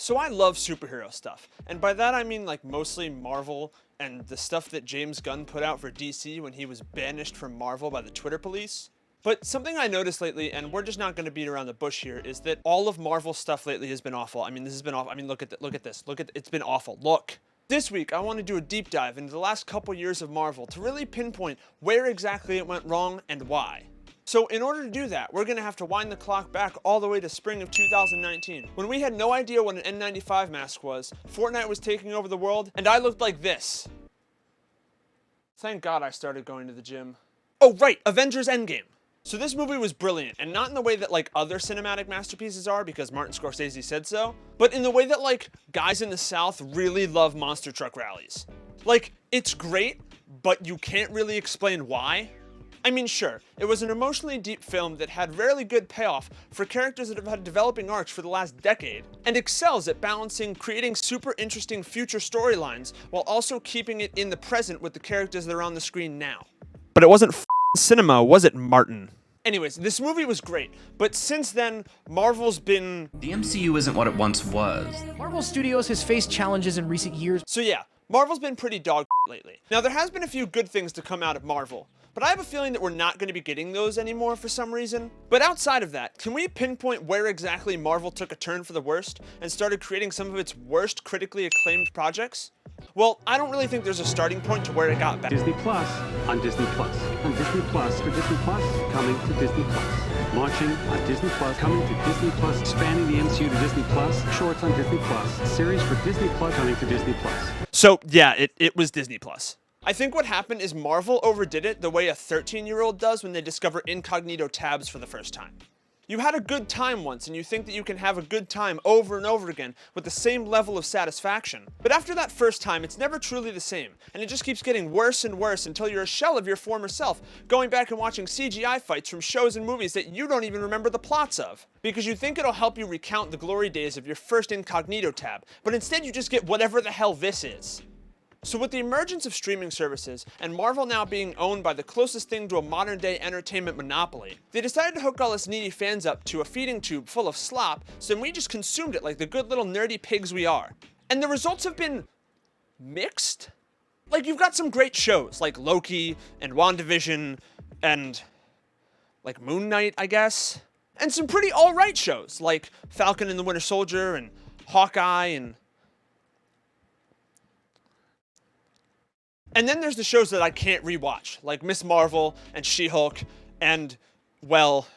So I love superhero stuff, and by that I mean like mostly Marvel and the stuff that James Gunn put out for DC when he was banished from Marvel by the Twitter police. But something I noticed lately, and we're just not going to beat around the bush here, is that all of Marvel stuff lately has been awful. I mean, this has been awful. I mean, look at this. It's been awful. Look. This week, I want to do a deep dive into the last couple years of Marvel to really pinpoint where exactly it went wrong and why. So in order to do that, we're going to have to wind the clock back all the way to spring of 2019, when we had no idea what an N95 mask was, Fortnite was taking over the world, and I looked like this. Thank God I started going to the gym. Oh right, Avengers Endgame. So this movie was brilliant, and not in the way that like other cinematic masterpieces are because Martin Scorsese said so, but in the way that like guys in the South really love monster truck rallies. Like, it's great, but you can't really explain why. I mean, sure, it was an emotionally deep film that had rarely good payoff for characters that have had developing arcs for the last decade, and excels at balancing creating super interesting future storylines while also keeping it in the present with the characters that are on the screen now. But it wasn't cinema, was it, Martin? Anyways, this movie was great, but since then, Marvel's been... The MCU isn't what it once was. Marvel Studios has faced challenges in recent years. So yeah, Marvel's been pretty dog lately. Now, there has been a few good things to come out of Marvel, but I have a feeling that we're not going to be getting those anymore for some reason. But outside of that, can we pinpoint where exactly Marvel took a turn for the worst and started creating some of its worst critically acclaimed projects? Well, I don't really think there's a starting point to where it got bad. Disney Plus on Disney Plus. On Disney Plus for Disney Plus, coming to Disney Plus. Launching on Disney Plus, coming to Disney Plus, expanding the MCU to Disney Plus, shorts on Disney Plus, series for Disney Plus, coming to Disney Plus. So yeah, it was Disney Plus. I think what happened is Marvel overdid it the way a 13-year-old does when they discover incognito tabs for the first time. You had a good time once and you think that you can have a good time over and over again with the same level of satisfaction. But after that first time, it's never truly the same, and it just keeps getting worse and worse until you're a shell of your former self, going back and watching CGI fights from shows and movies that you don't even remember the plots of. Because you think it'll help you recount the glory days of your first incognito tab, but instead you just get whatever the hell this is. So with the emergence of streaming services, and Marvel now being owned by the closest thing to a modern-day entertainment monopoly, they decided to hook all us needy fans up to a feeding tube full of slop, so then we just consumed it like the good little nerdy pigs we are. And the results have been... mixed? Like, you've got some great shows, like Loki, and WandaVision, and... like Moon Knight, I guess? And some pretty alright shows, like Falcon and the Winter Soldier, and Hawkeye, and... And then there's the shows that I can't rewatch, like Miss Marvel and She-Hulk and, well...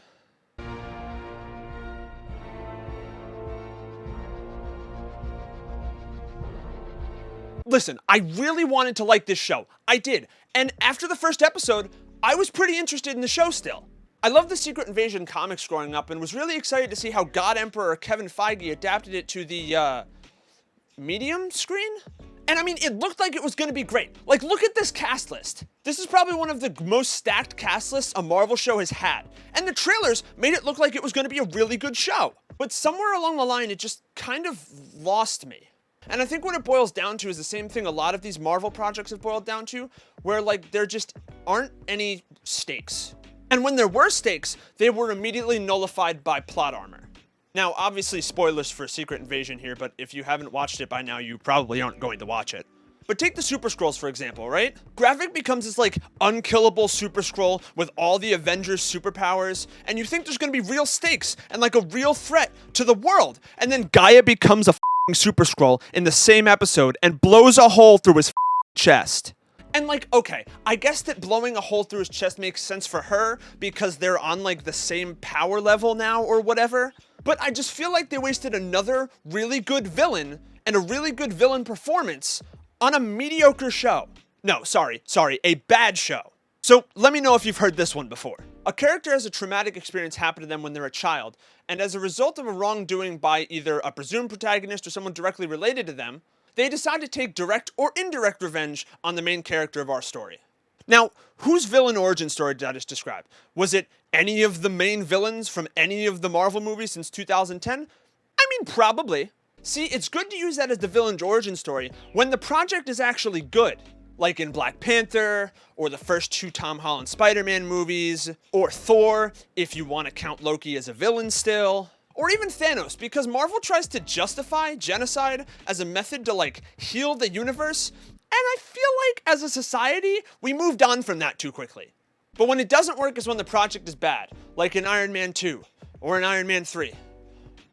Listen, I really wanted to like this show. I did. And after the first episode, I was pretty interested in the show still. I loved the Secret Invasion comics growing up and was really excited to see how God Emperor Kevin Feige adapted it to the, medium screen? And I mean, it looked like it was gonna be great. Like, look at this cast list. This is probably one of the most stacked cast lists a Marvel show has had. And the trailers made it look like it was gonna be a really good show. But somewhere along the line, it just kind of lost me. And I think what it boils down to is the same thing a lot of these Marvel projects have boiled down to, where like there just aren't any stakes. And when there were stakes, they were immediately nullified by plot armor. Now, obviously spoilers for Secret Invasion here, but if you haven't watched it by now, you probably aren't going to watch it. But take the Super Skrulls, for example, right? Gravik becomes this, like, unkillable Super Skrull with all the Avengers superpowers, and you think there's gonna be real stakes and, like, a real threat to the world. And then Gaia becomes a f***ing Super Skrull in the same episode and blows a hole through his chest. And like, okay, I guess that blowing a hole through his chest makes sense for her because they're on like the same power level now or whatever. But I just feel like they wasted another really good villain and a really good villain performance on a mediocre show. No, sorry, a bad show. So let me know if you've heard this one before. A character has a traumatic experience happen to them when they're a child, and as a result of a wrongdoing by either a presumed protagonist or someone directly related to them, they decide to take direct or indirect revenge on the main character of our story. Now, whose villain origin story did I just describe? Was it any of the main villains from any of the Marvel movies since 2010? I mean, probably. See, it's good to use that as the villain's origin story when the project is actually good. Like in Black Panther, or the first 2 Tom Holland Spider-Man movies, or Thor, if you want to count Loki as a villain still. Or even Thanos, because Marvel tries to justify genocide as a method to like heal the universe, and I feel like as a society, we moved on from that too quickly. But when it doesn't work is when the project is bad, like in Iron Man 2, or in Iron Man 3,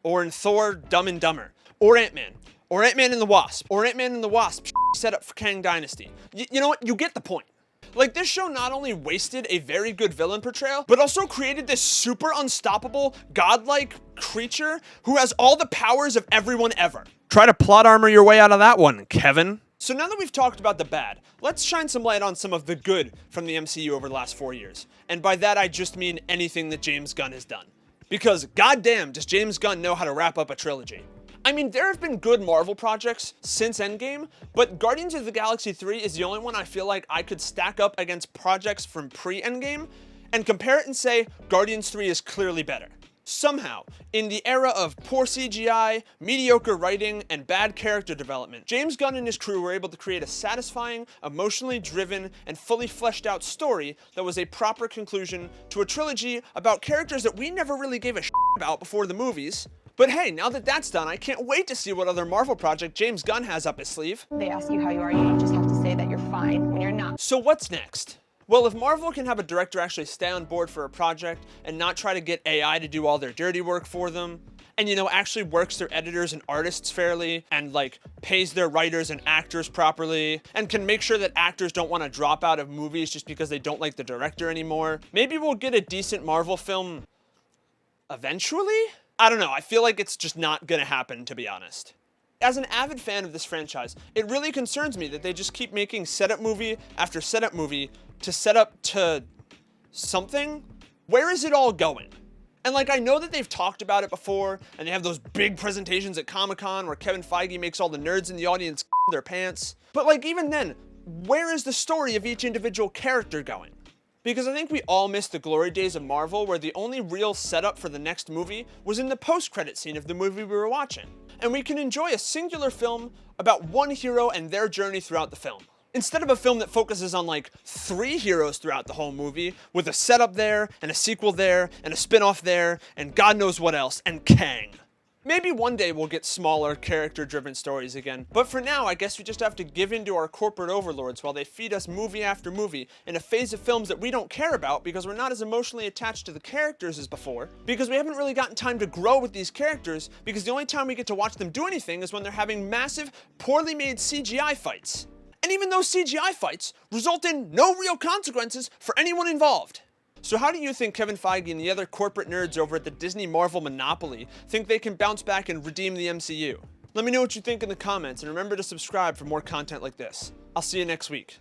or in Thor Dumb and Dumber, or Ant-Man, or Ant-Man and the Wasp, or Ant-Man and the Wasp set up for Kang Dynasty. You know what? You get the point. Like, this show not only wasted a very good villain portrayal, but also created this super unstoppable, godlike creature who has all the powers of everyone ever. Try to plot armor your way out of that one, Kevin. So now that we've talked about the bad, let's shine some light on some of the good from the MCU over the last 4 years. And by that, I just mean anything that James Gunn has done. Because goddamn, does James Gunn know how to wrap up a trilogy. I mean, there have been good Marvel projects since Endgame, but Guardians of the Galaxy 3 is the only one I feel like I could stack up against projects from pre-Endgame and compare it and say Guardians 3 is clearly better. Somehow, in the era of poor CGI, mediocre writing, and bad character development, James Gunn and his crew were able to create a satisfying, emotionally driven, and fully fleshed out story that was a proper conclusion to a trilogy about characters that we never really gave a shit about before the movies. But hey, now that that's done, I can't wait to see what other Marvel project James Gunn has up his sleeve. They ask you how you are, you just have to say that you're fine when you're not. So what's next? Well, if Marvel can have a director actually stay on board for a project and not try to get AI to do all their dirty work for them, and you know, actually works their editors and artists fairly, and like pays their writers and actors properly, and can make sure that actors don't want to drop out of movies just because they don't like the director anymore, maybe we'll get a decent Marvel film eventually? I don't know, I feel like it's just not gonna happen, to be honest. As an avid fan of this franchise, it really concerns me that they just keep making setup movie after setup movie to set up to something. Where is it all going? And like, I know that they've talked about it before, and they have those big presentations at Comic-Con where Kevin Feige makes all the nerds in the audience their pants. But like, even then, where is the story of each individual character going? Because I think we all miss the glory days of Marvel where the only real setup for the next movie was in the post-credit scene of the movie we were watching. And we can enjoy a singular film about one hero and their journey throughout the film. Instead of a film that focuses on like 3 heroes throughout the whole movie, with a setup there, and a sequel there, and a spin-off there, and God knows what else, and Kang. Maybe one day we'll get smaller, character-driven stories again, but for now, I guess we just have to give in to our corporate overlords while they feed us movie after movie in a phase of films that we don't care about because we're not as emotionally attached to the characters as before, because we haven't really gotten time to grow with these characters, because the only time we get to watch them do anything is when they're having massive, poorly made CGI fights. And even those CGI fights result in no real consequences for anyone involved. So how do you think Kevin Feige and the other corporate nerds over at the Disney Marvel monopoly think they can bounce back and redeem the MCU? Let me know what you think in the comments, and remember to subscribe for more content like this. I'll see you next week.